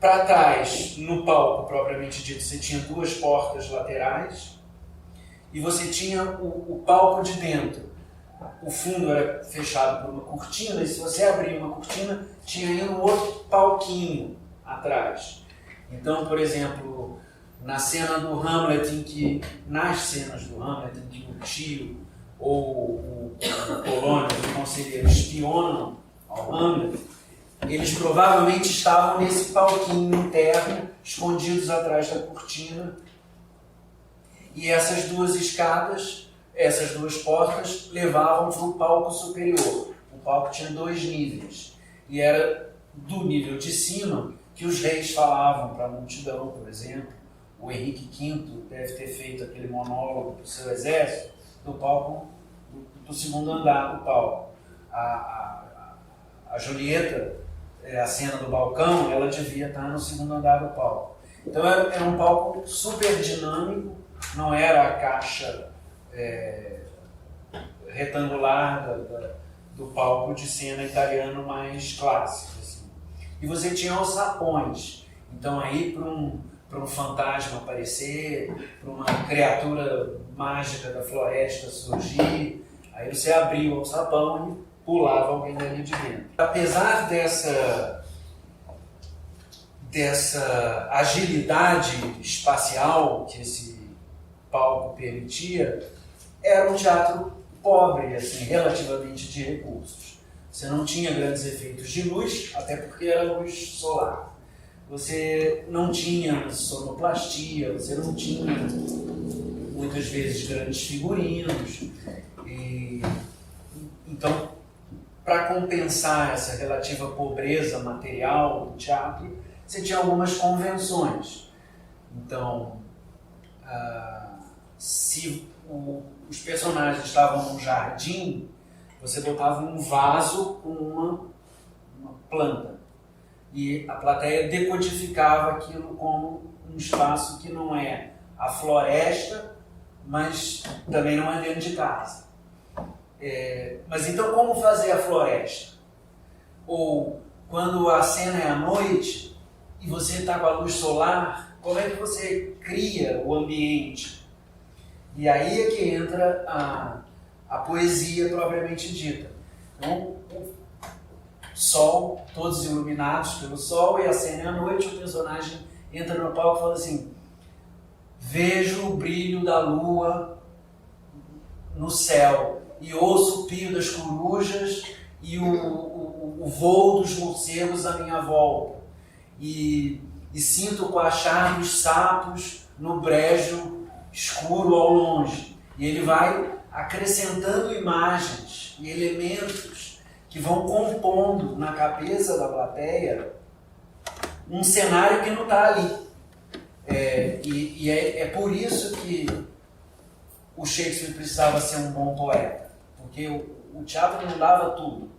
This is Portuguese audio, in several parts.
Para trás, no palco propriamente dito, você tinha duas portas laterais e você tinha o palco de dentro. O fundo era fechado por uma cortina e se você abria uma cortina, tinha aí um outro palquinho atrás. Então, por exemplo, nas cenas do Hamlet em que o tio ou o Polônio, o conselheiro, espionam ao Hamlet, eles provavelmente estavam nesse palquinho interno, escondidos atrás da cortina, e essas duas escadas, essas duas portas, levavam para o palco superior. O palco tinha 2 níveis, e era do nível de cima que os reis falavam para a multidão, por exemplo. O Henrique V deve ter feito aquele monólogo para o seu exército do palco, do segundo andar do palco. A Julieta, a cena do balcão, ela devia estar no segundo andar do palco. Então era um palco super dinâmico, não era a caixa retangular do palco de cena italiano mais clássico. Assim. E você tinha os sapões. Então aí para um fantasma aparecer, para uma criatura mágica da floresta surgir, aí você abria o sapão e pulava alguém dali de dentro. Apesar dessa agilidade espacial que esse palco permitia, era um teatro pobre, assim, relativamente de recursos. Você não tinha grandes efeitos de luz, até porque era luz solar. Você não tinha sonoplastia, você não tinha, muitas vezes, grandes figurinos. Então, para compensar essa relativa pobreza material do teatro, você tinha algumas convenções. Então, se os personagens estavam num jardim, você botava um vaso com uma planta. E a plateia decodificava aquilo como um espaço que não é a floresta, mas também não é dentro de casa. Mas então como fazer a floresta? Ou quando a cena é à noite e você está com a luz solar, como é que você cria o ambiente? E aí é que entra a poesia propriamente dita. Então, o sol, todos iluminados pelo sol, e a cena é à noite, o personagem entra no palco e fala assim: vejo o brilho da lua no céu, e ouço o pio das corujas e o voo dos morcegos à minha volta. E sinto o coachar dos sapos no brejo escuro ao longe. E ele vai acrescentando imagens e elementos que vão compondo na cabeça da plateia um cenário que não está ali. É por isso que o Shakespeare precisava ser um bom poeta, porque o teatro não dava tudo.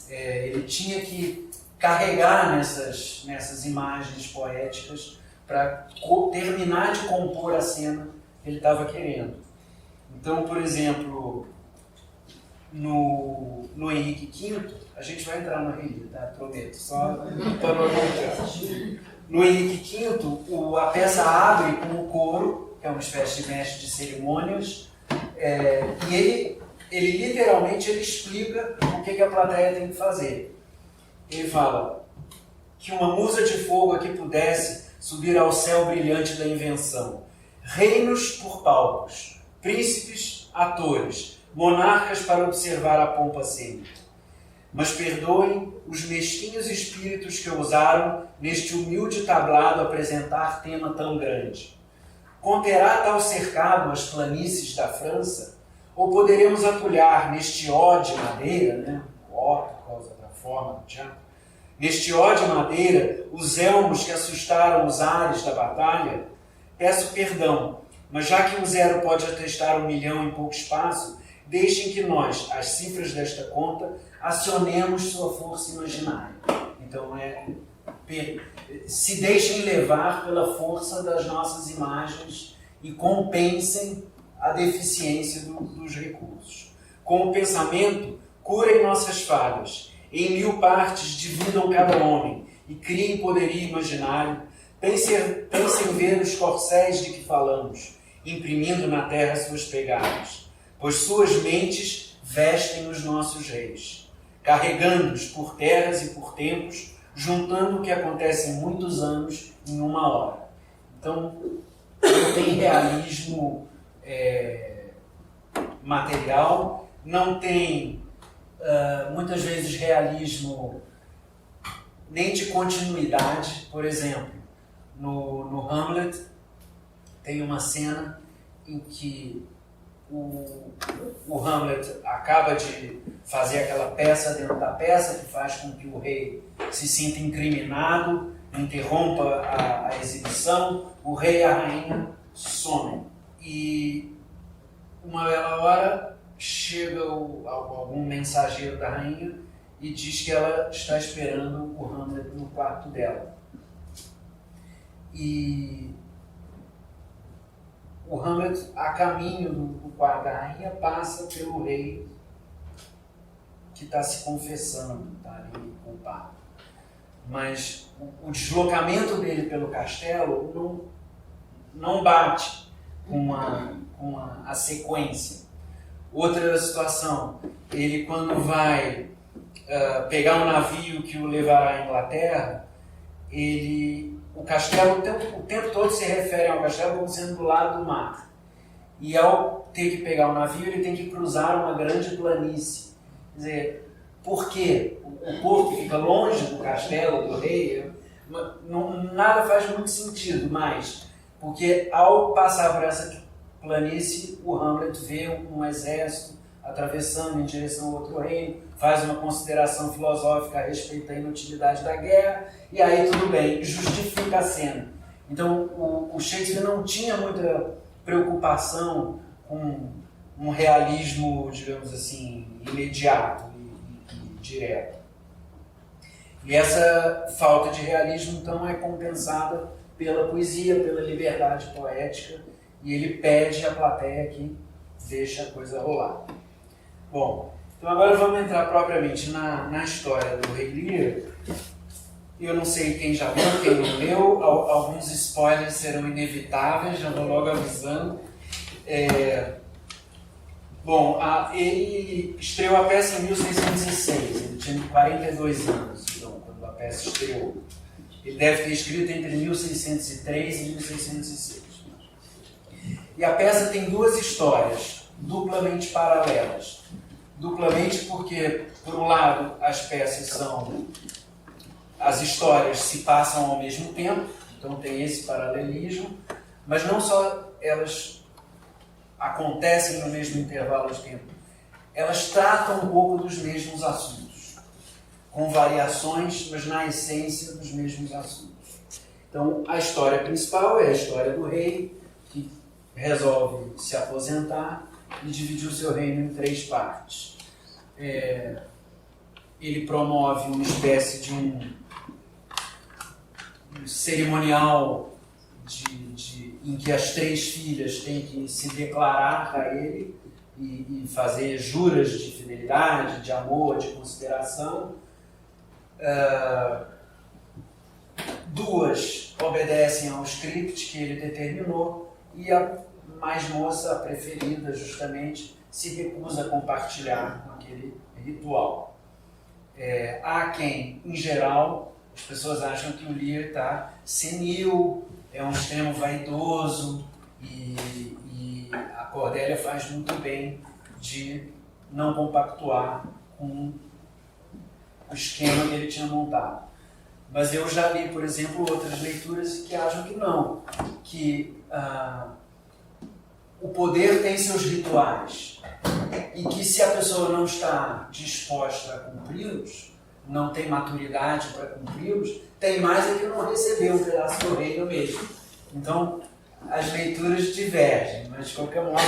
Ele tinha que carregar nessas imagens poéticas para terminar de compor a cena que ele estava querendo. Então, por exemplo, no Henrique V, a gente vai entrar no Rio, tá? Prometo, só para não adiantar. No Henrique V, a peça abre com o coro, que é uma espécie de mestre de cerimônias, e ele literalmente explica o que a plateia tem que fazer. Ele fala que uma musa de fogo aqui pudesse subir ao céu brilhante da invenção. Reinos por palcos, príncipes, atores, monarcas para observar a pompa cênica. Mas perdoem os mesquinhos espíritos que ousaram neste humilde tablado apresentar tema tão grande. Conterá tal cercado as planícies da França? Ou poderemos atulhar neste ó de madeira, né? O ó por causa da forma do teatro, neste ó de madeira, os elmos que assustaram os ares da batalha? Peço perdão, mas já que um zero pode atestar 1 milhão em pouco espaço, deixem que nós, as cifras desta conta, acionemos sua força imaginária. Então, se deixem levar pela força das nossas imagens e compensem a deficiência dos recursos. Com o pensamento, curem nossas falhas. Em 1000 partes dividam cada homem e criem poderio imaginário, pensem ver os corcéis de que falamos, imprimindo na terra suas pegadas, pois suas mentes vestem os nossos reis, carregando-os por terras e por tempos, juntando o que acontece em muitos anos em uma hora. Então, não tem realismo material, não tem muitas vezes realismo nem de continuidade. Por exemplo, no Hamlet tem uma cena em que o Hamlet acaba de fazer aquela peça dentro da peça que faz com que o rei se sinta incriminado, interrompa a exibição, o rei e a rainha somem. E uma bela hora chega algum mensageiro da rainha e diz que ela está esperando o Hamlet no quarto dela. E o Hamlet, a caminho do quarto da rainha, passa pelo rei que está se confessando, está ali culpado. Mas o deslocamento dele pelo castelo não bate com a sequência. Outra situação, ele quando vai pegar um navio que o levará à Inglaterra, o castelo o tempo todo se refere ao castelo como sendo do lado do mar. E ao ter que pegar o navio, ele tem que cruzar uma grande planície. Quer dizer, por quê? O porto fica longe do castelo, do rei, nada faz muito sentido, mas porque ao passar por essa planície, o Hamlet vê um exército atravessando em direção ao outro reino, faz uma consideração filosófica a respeito da inutilidade da guerra, e aí tudo bem, justifica a cena. Então o Shakespeare não tinha muita preocupação com um realismo, digamos assim, imediato e direto. E essa falta de realismo, então, é compensada pela poesia, pela liberdade poética, e ele pede à plateia que deixe a coisa rolar. Bom, então agora vamos entrar propriamente na história do Rei Lear. Eu não sei quem já viu, quem não leu, alguns spoilers serão inevitáveis, já vou logo avisando. Bom, ele estreou a peça em 1606, ele tinha 42 anos, então, quando a peça estreou. Ele deve ter escrito entre 1603 e 1606. E a peça tem duas histórias duplamente paralelas. Duplamente porque, por um lado, as histórias se passam ao mesmo tempo, então tem esse paralelismo, mas não só elas acontecem no mesmo intervalo de tempo, elas tratam um pouco dos mesmos assuntos, com variações, mas na essência dos mesmos assuntos. Então, a história principal é a história do rei, que resolve se aposentar e dividir o seu reino em 3 partes. Ele promove uma espécie de um cerimonial em que as 3 filhas têm que se declarar a ele e fazer juras de fidelidade, de amor, de consideração. 2 obedecem ao script que ele determinou e a mais moça, a preferida justamente, se recusa a compartilhar aquele ritual. Há quem, em geral, as pessoas acham que o Lear está senil, é um extremo vaidoso e a Cordélia faz muito bem de não compactuar com o esquema que ele tinha montado. Mas eu já li, por exemplo, outras leituras que acham que não, que o poder tem seus rituais e que se a pessoa não está disposta a cumpri-los, não tem maturidade para cumpri-los, tem mais é que não recebeu um pedaço do reino mesmo. Então, as leituras divergem, mas de qualquer modo,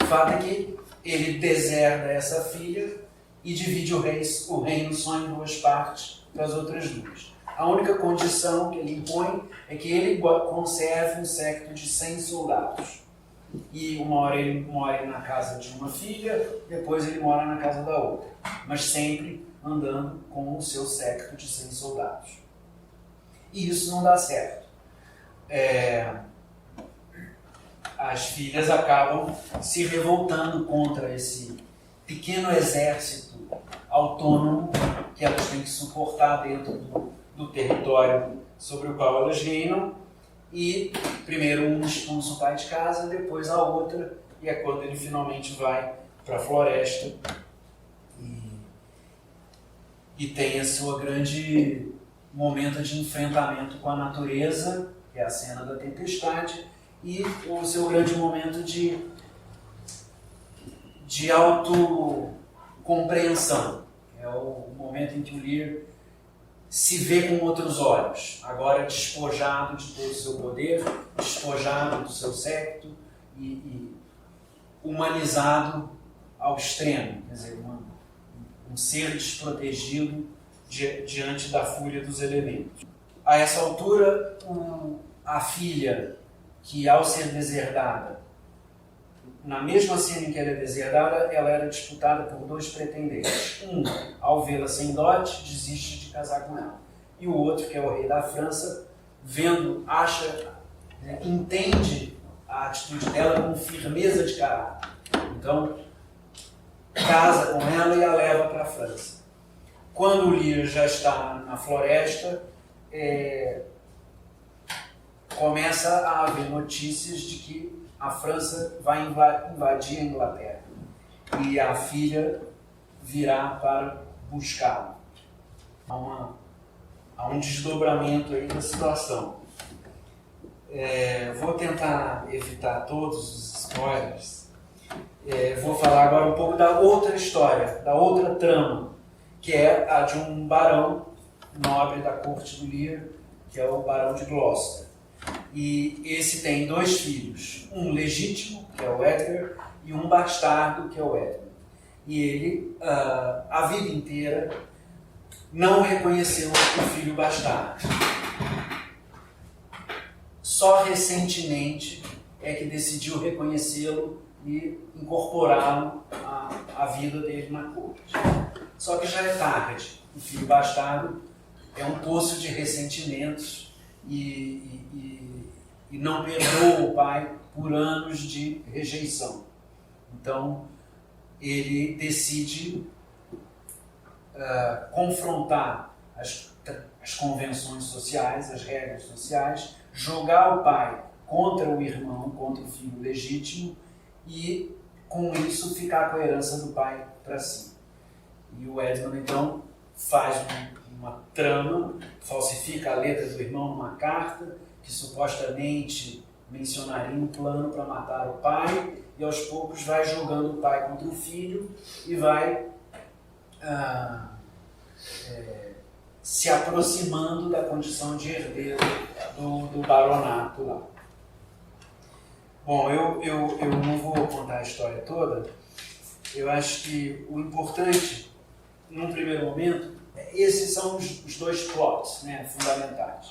o fato é que ele deserda essa filha e divide o reino só em 2 partes para as outras 2. A única condição que ele impõe é que ele conserve um séquito de 100 soldados. E uma hora ele mora na casa de uma filha, depois ele mora na casa da outra. Mas sempre andando com o seu séquito de 100 soldados. e isso não dá certo. As filhas acabam se revoltando contra esse pequeno exército autônomo que elas têm que suportar dentro do território sobre o qual elas reinam, e primeiro um expulsa o pai de casa, depois a outra, e é quando ele finalmente vai para a floresta e tem a sua grande momento de enfrentamento com a natureza, que é a cena da tempestade, e o seu grande momento de autocompreensão. É o momento em que o Lear se vê com outros olhos, agora despojado de todo o seu poder, despojado do seu séquito e humanizado ao extremo, quer dizer, um ser desprotegido diante da fúria dos elementos. A essa altura, a filha, que ao ser deserdada, na mesma cena em que ela é deserdada, ela era disputada por dois pretendentes. Um, ao vê-la sem dote, desiste de casar com ela. E o outro, que é o rei da França, vendo, entende a atitude dela com firmeza de caráter. Então, casa com ela e a leva para a França. Quando o Lear já está na floresta, começa a haver notícias de que a França vai invadir a Inglaterra e a filha virá para buscá-lo. Há um desdobramento aí da situação. Vou tentar evitar todos os spoilers. Vou falar agora um pouco da outra história, da outra trama, que é a de um barão nobre da corte do Lear, que é o barão de Gloucester. E esse tem dois filhos, um legítimo, que é o Edgar, e um bastardo, que é o Edmund. E ele, a vida inteira, não reconheceu o filho bastardo. Só recentemente é que decidiu reconhecê-lo e incorporá-lo à vida dele na corte. Só que já é tarde. O filho bastardo é um poço de ressentimentos e não perdoa o pai por anos de rejeição. Então, ele decide confrontar as convenções sociais, as regras sociais, jogar o pai contra o irmão, contra o filho legítimo e, com isso, ficar com a herança do pai para si. E o Edmund, então, faz uma trama, falsifica a letra do irmão numa carta, que supostamente mencionaria um plano para matar o pai, e aos poucos vai jogando o pai contra o filho e vai se aproximando da condição de herdeiro do baronato lá. Bom, eu não vou contar a história toda. Eu acho que o importante, num primeiro momento, esses são os dois plots, né, fundamentais.